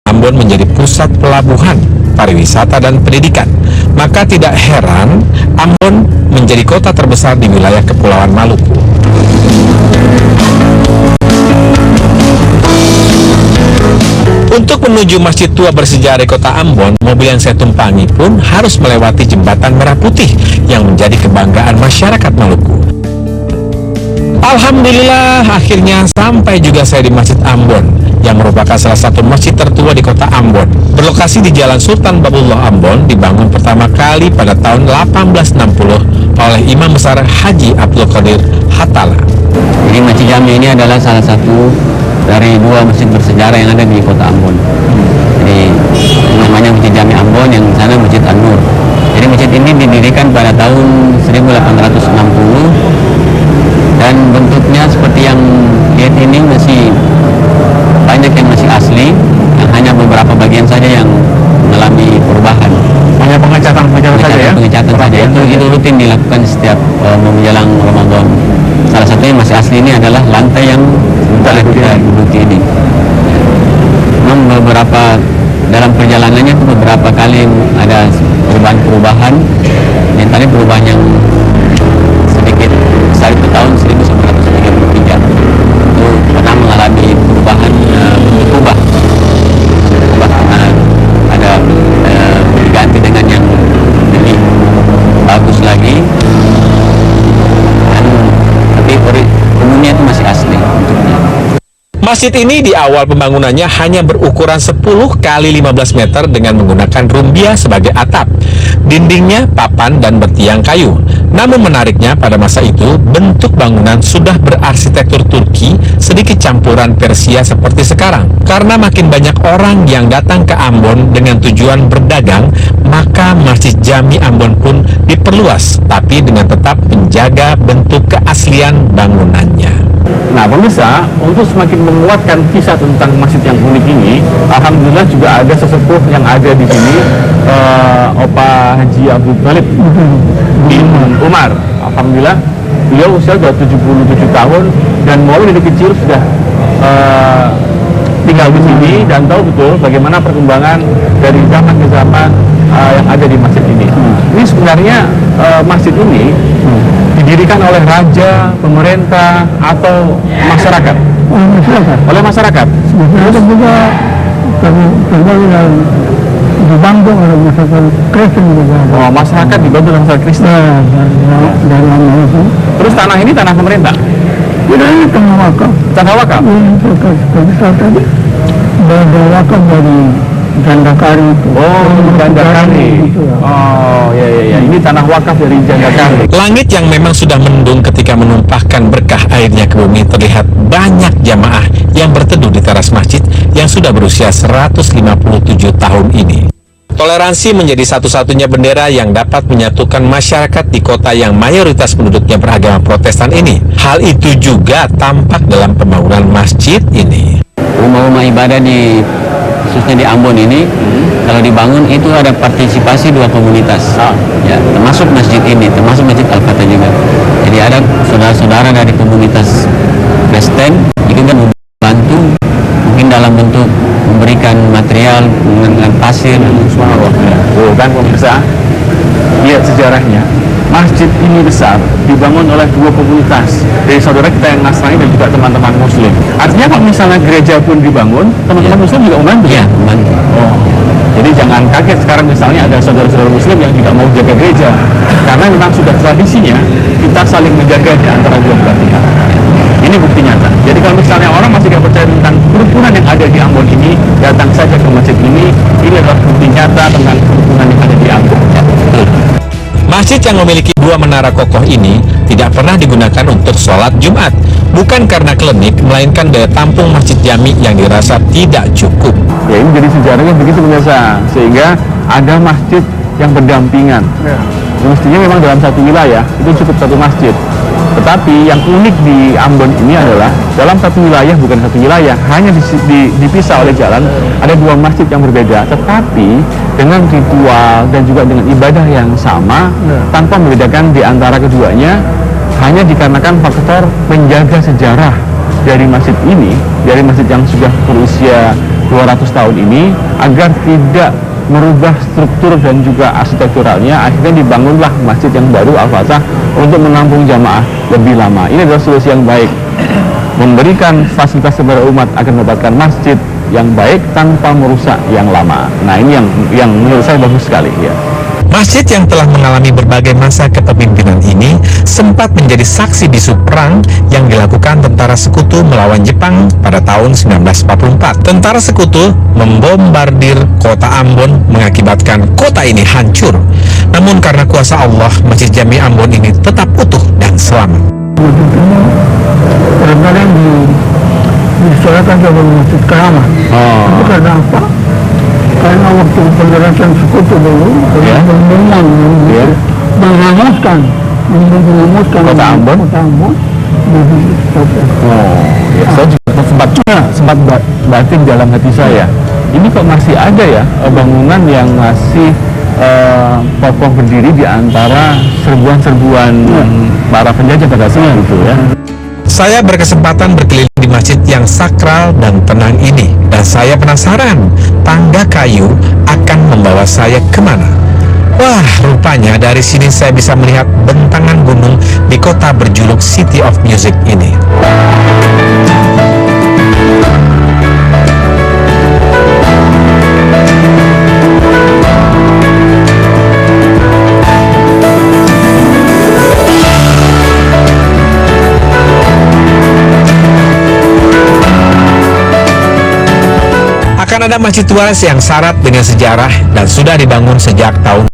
Ambon menjadi pusat pelabuhan, pariwisata dan pendidikan. Maka tidak heran Ambon menjadi kota terbesar di wilayah Kepulauan Maluku. Untuk menuju Masjid Tua bersejarah di kota Ambon, mobil yang saya tumpangi pun harus melewati jembatan Merah Putih yang menjadi kebanggaan masyarakat Maluku. Alhamdulillah, akhirnya sampai juga saya di Masjid Ambon, yang merupakan salah satu masjid tertua di kota Ambon. Berlokasi di Jalan Sultan Babullah Ambon, dibangun pertama kali pada tahun 1860 oleh Imam Besar Haji Abdul Qadir Hatala. Jadi Masjid Jami ini adalah salah satu dari dua masjid bersejarah yang ada di kota Ambon. Jadi namanya Masjid Jami Ambon, yang sana Masjid An-Nur. Jadi masjid ini didirikan pada tahun 1860 dan bentuknya seperti yang lihat ini masih banyak yang masih asli, yang hanya beberapa bagian saja yang mengalami perubahan. Hanya pengecatan saja ya? Pengecatan saja, itu rutin dilakukan setiap menjelang Ramadan. Salah satunya masih asli ini adalah lantai yang kita duduki ini. Memang beberapa dalam perjalanannya itu beberapa kali ada perubahan-perubahan. Yang tadi perubahan yang sedikit besar itu tahun 1933. Itu pernah mengalami perubahan berubah karena ada diganti dengan yang lebih bagus lagi. Tapi umumnya itu masih asli bentuknya. Masjid ini di awal pembangunannya hanya berukuran 10 kali 15 meter dengan menggunakan rumbia sebagai atap. Dindingnya papan dan bertiang kayu. Namun menariknya pada masa itu bentuk bangunan sudah berarsitektur Turki, sedikit campuran Persia seperti sekarang. Karena makin banyak orang yang datang ke Ambon dengan tujuan berdagang, maka Masjid Jami Ambon pun diperluas, tapi dengan tetap menjaga bentuk keaslian bangunannya. Nah pemirsa, untuk semakin menguatkan kisah tentang masjid yang unik ini, alhamdulillah juga ada sesepuh yang ada di sini, Opa Haji Abdul Talib bin Umar. Alhamdulillah beliau usia sudah 77 tahun dan mulai dari kecil sudah tinggal di sini dan tahu betul bagaimana perkembangan dari zaman ke zaman yang ada di masjid ini. Ini sebenarnya masjid ini didirikan oleh raja, pemerintah, atau masyarakat? Oleh masyarakat. Ada juga dibantu oleh masyarakat Kristen juga. Oh, masyarakat dibantu oleh masyarakat Kristen. Terus tanah ini tanah pemerintah? Tidak, ini tanah wakaf. Tanah wakaf? Bisa tadi wakaf dari Jandakari itu. Oh, Jandakari. Oh, ya. Ini tanah wakaf dari Jandakari. Langit yang memang sudah mendung ketika menumpahkan berkah airnya ke bumi, terlihat banyak jamaah yang berteduh di teras masjid yang sudah berusia 157 tahun ini. Toleransi menjadi satu-satunya bendera yang dapat menyatukan masyarakat di kota yang mayoritas penduduknya beragama Protestan ini. Hal itu juga tampak dalam pembangunan masjid ini. Rumah-rumah ibadah khususnya di Ambon ini, kalau dibangun itu ada partisipasi dua komunitas, ya, termasuk masjid ini, termasuk Masjid Al-Fatah juga. Jadi ada saudara-saudara dari komunitas Kristen itu kan membantu, mungkin dalam bentuk memberikan material, dengan pasir. Oh, kan pemirsa, lihat sejarahnya. Masjid ini besar dibangun oleh dua komunitas dari saudara kita yang Nasrani dan juga teman-teman Muslim. Artinya kalau misalnya gereja pun dibangun, teman-teman Muslim juga membantu. Iya, membantu. Oh, jadi jangan kaget sekarang misalnya ada saudara-saudara Muslim yang tidak mau jaga gereja, karena memang sudah tradisinya kita saling menjaga di antara dua belah pihak. Ini bukti nyata. Jadi kalau misalnya orang masih tidak percaya tentang kerukunan yang ada di Ambon ini, datang saja ke masjid ini. Ini adalah bukti nyata tentang kerukunan yang ada di Ambon. Masjid yang memiliki dua menara kokoh ini tidak pernah digunakan untuk sholat Jumat. Bukan karena klinik, melainkan daya tampung Masjid Jami yang dirasa tidak cukup. Ya, ini jadi sejarahnya begitu biasa, sehingga ada masjid yang berdampingan. Mestinya memang dalam satu wilayah itu cukup satu masjid. Tetapi yang unik di Ambon ini adalah dalam satu wilayah, bukan satu wilayah, hanya dipisah oleh jalan, ada dua masjid yang berbeda, tetapi dengan ritual dan juga dengan ibadah yang sama, tanpa membedakan di antara keduanya, hanya dikarenakan faktor menjaga sejarah dari masjid ini, dari masjid yang sudah berusia 200 tahun ini agar tidak merubah struktur dan juga arsitekturalnya, akhirnya dibangunlah masjid yang baru Al-Fatah untuk menampung jamaah lebih lama. Ini adalah solusi yang baik, memberikan fasilitas kepada umat agar mendapatkan masjid yang baik tanpa merusak yang lama. Nah, ini yang menurut saya bagus sekali ya. Masjid yang telah mengalami berbagai masa kepemimpinan ini sempat menjadi saksi bisu perang yang dilakukan tentara sekutu melawan Jepang pada tahun 1944. Tentara sekutu membombardir kota Ambon mengakibatkan kota ini hancur. Namun karena kuasa Allah, Masjid Jami Ambon ini tetap utuh dan selamat. Masjid ini kadang-kadang diserahkan sebagai masjid keramat. Itu karena apa? Karena waktu penjelasan sekutu dulu, menghanguskan Kota Ambon. Saya juga sempat batin dalam hati saya, ini kok masih ada ya bangunan yang masih kokoh berdiri di antara serbuan-serbuan para penjajah pada saat itu ya. Saya berkesempatan berkeliling di masjid yang sakral dan tenang ini, dan saya penasaran tangga kayu akan membawa saya kemana. Wah, rupanya dari sini saya bisa melihat bentangan gunung di kota berjuluk City of Music ini. Akan ada masjid tua yang syarat dengan sejarah dan sudah dibangun sejak tahun